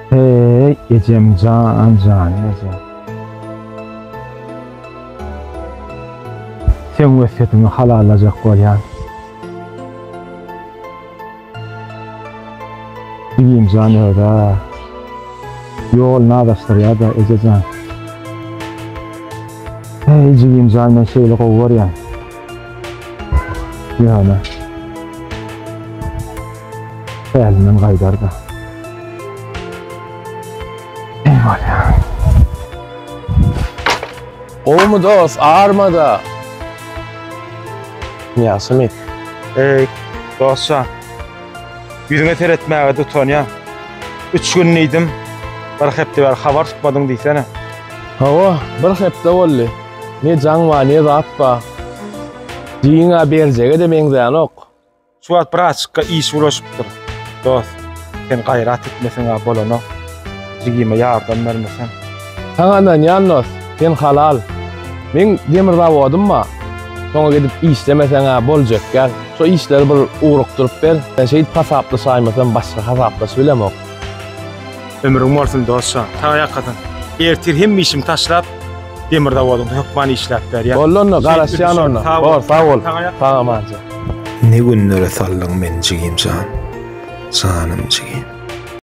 Hey gecem can nece. Sen vesiyetini halallayacak bolyan. Digim can öyle. Yol nadastır ya da ececan. Hey digim can ne şeyle kovur ya. Yani. Elinden kaydar da. Eyvallah ya. O mu dost, ağırma da. Yasemin. Ey dostcan. Yüzüne teretmeye tutan ya. 3 günliydim. Bir hepte ver haber tutmadın diysene. Hava, bir hepte oldu. Ne can var, ne rahat var. Diyine bercege de benzeyen ok. Suat bir açıkka iş ulaşıptır. Dost, sen gayrat etmesen bolano. Jigime yardım vermesen. Sanadan yalnız, sen halal. Men demirda boğdum ma. Sonra gidip işlemesen bolacak gel. So işleri bir uğrukturup ver. Sen şey pasaplı saymasan başka hasaplı söylemek. Ömrüm olsun dostcan. Tağa yakadın. Ertir hem işim taşlap. Demirda boğdum. Hükmanı işlep ver ya. Bollonno, qarasyan onu. Bor, sağ ol. Tamam anca. Ne günlere sallın men jigim can. Sanım jigim.